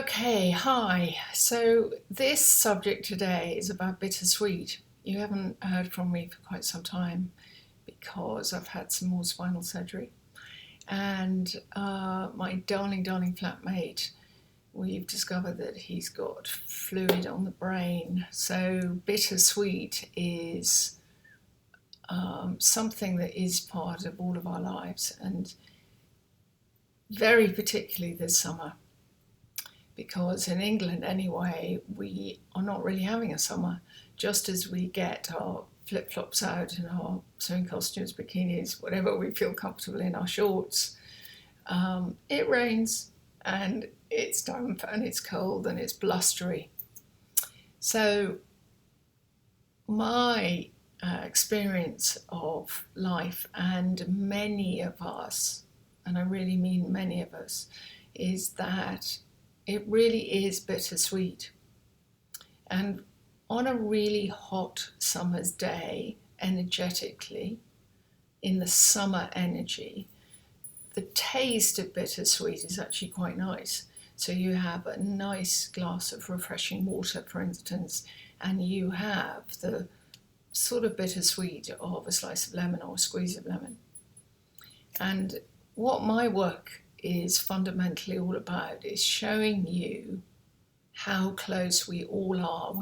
Okay, hi. So this subject today is about bittersweet. You haven't heard from me for quite some time because I've had some more spinal surgery. And my darling, darling flatmate, we've discovered that he's got fluid on the brain. So bittersweet is something that is part of all of our lives, and very particularly this summer. Because in England, anyway, we are not really having a summer. Just as we get our flip flops out and our swimming costumes, bikinis, whatever we feel comfortable in, our shorts, it rains and it's damp and it's cold and it's blustery. So, my experience of life, and many of us, and I really mean many of us, is that it really is bittersweet. And on a really hot summer's day, energetically, in the summer energy, the taste of bittersweet is actually quite nice. So you have a nice glass of refreshing water, for instance, and you have the sort of bittersweet of a slice of lemon or a squeeze of lemon. And what my work is fundamentally all about is showing you how close we all are.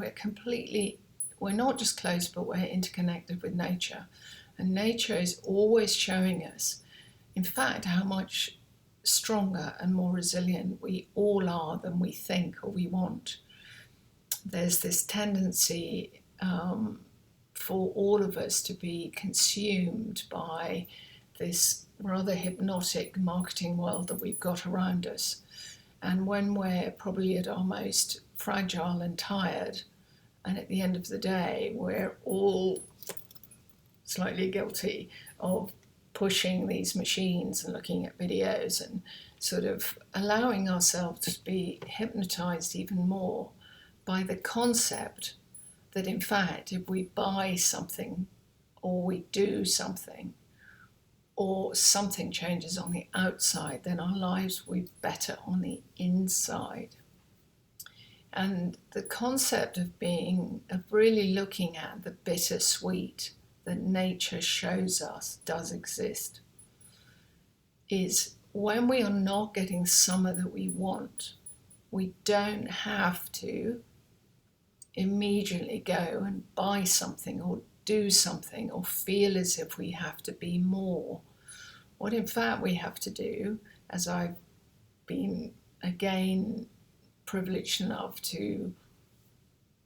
We're not just close, but we're interconnected with nature. And nature is always showing us, in fact, how much stronger and more resilient we all are than we think or we want. There's this tendency for all of us to be consumed by this rather hypnotic marketing world that we've got around us. And when we're probably at our most fragile and tired, and at the end of the day, we're all slightly guilty of pushing these machines and looking at videos and sort of allowing ourselves to be hypnotized even more by the concept that, in fact, if we buy something or we do something, or something changes on the outside, then our lives will be better on the inside. And the concept of really looking at the bittersweet that nature shows us does exist is when we are not getting summer that we want, we don't have to immediately go and buy something or do something or feel as if we have to be more. What in fact we have to do, as I've been again privileged enough to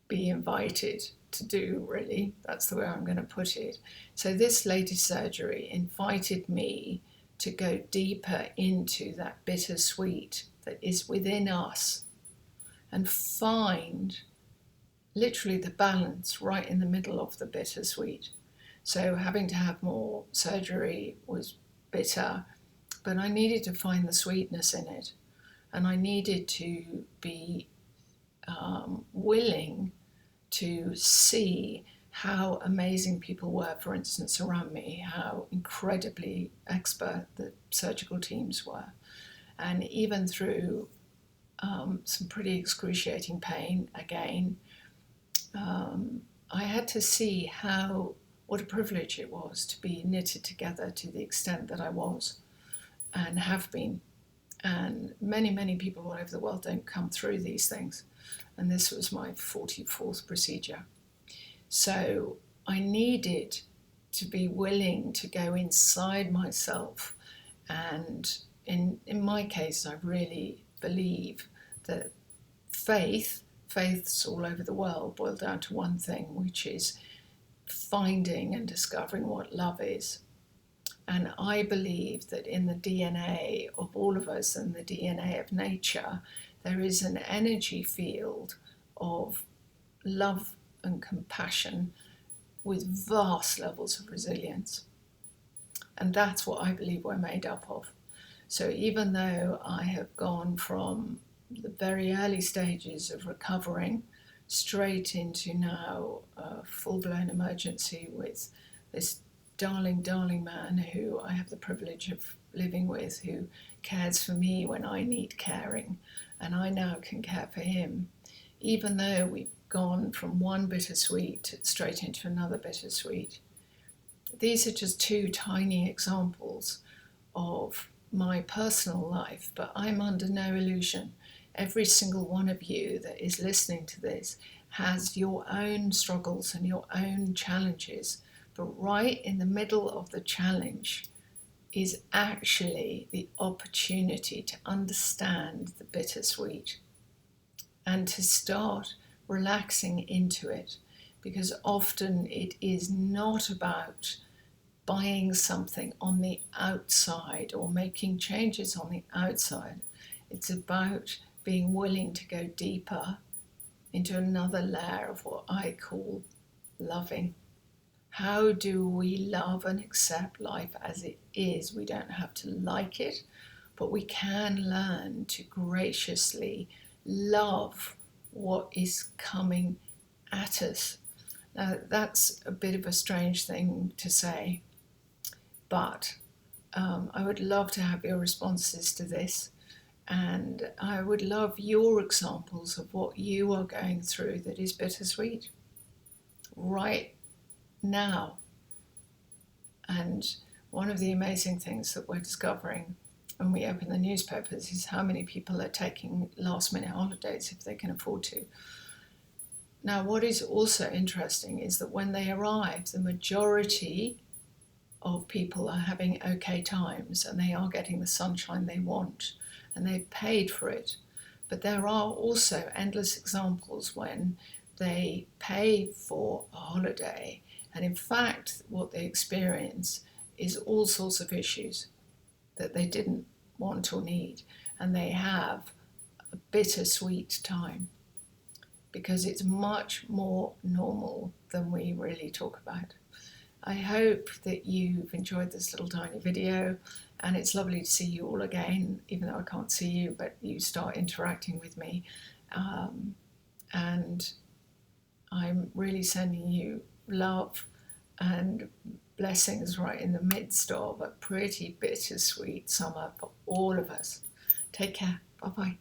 be invited to do, really, that's the way I'm going to put it. So this latest surgery invited me to go deeper into that bittersweet that is within us and find literally the balance right in the middle of the bittersweet. So having to have more surgery was bitter, but I needed to find the sweetness in it, and I needed to be willing to see how amazing people were, for instance, around me, how incredibly expert the surgical teams were, and even through some pretty excruciating pain again, I had to see what a privilege it was to be knitted together to the extent that I was and have been. And many, many people all over the world don't come through these things. And this was my 44th procedure. So I needed to be willing to go inside myself. And in my case, I really believe that faiths all over the world boil down to one thing, which is finding and discovering what love is. And I believe that in the DNA of all of us and the DNA of nature, there is an energy field of love and compassion with vast levels of resilience. And that's what I believe we're made up of. So even though I have gone from the very early stages of recovering straight into now a full-blown emergency with this darling, darling man who I have the privilege of living with, who cares for me when I need caring, and I now can care for him, even though we've gone from one bittersweet straight into another bittersweet. These are just two tiny examples of my personal life, but I'm under no illusion. Every single one of you that is listening to this has your own struggles and your own challenges, but right in the middle of the challenge is actually the opportunity to understand the bittersweet and to start relaxing into it, because often it is not about buying something on the outside or making changes on the outside. It's about being willing to go deeper into another layer of what I call loving. How do we love and accept life as it is? We don't have to like it, but we can learn to graciously love what is coming at us. Now, that's a bit of a strange thing to say, but I would love to have your responses to this, and I would love your examples of what you are going through that is bittersweet right now. And one of the amazing things that we're discovering when we open the newspapers is how many people are taking last minute holidays if they can afford to. Now, what is also interesting is that when they arrive, the majority of people are having okay times and they are getting the sunshine they want and they've paid for it. But there are also endless examples when they pay for a holiday and in fact what they experience is all sorts of issues that they didn't want or need, and they have a bittersweet time because it's much more normal than we really talk about. I hope that you've enjoyed this little tiny video, and it's lovely to see you all again, even though I can't see you, but you start interacting with me. And I'm really sending you love and blessings right in the midst of a pretty bittersweet summer for all of us. Take care. Bye-bye.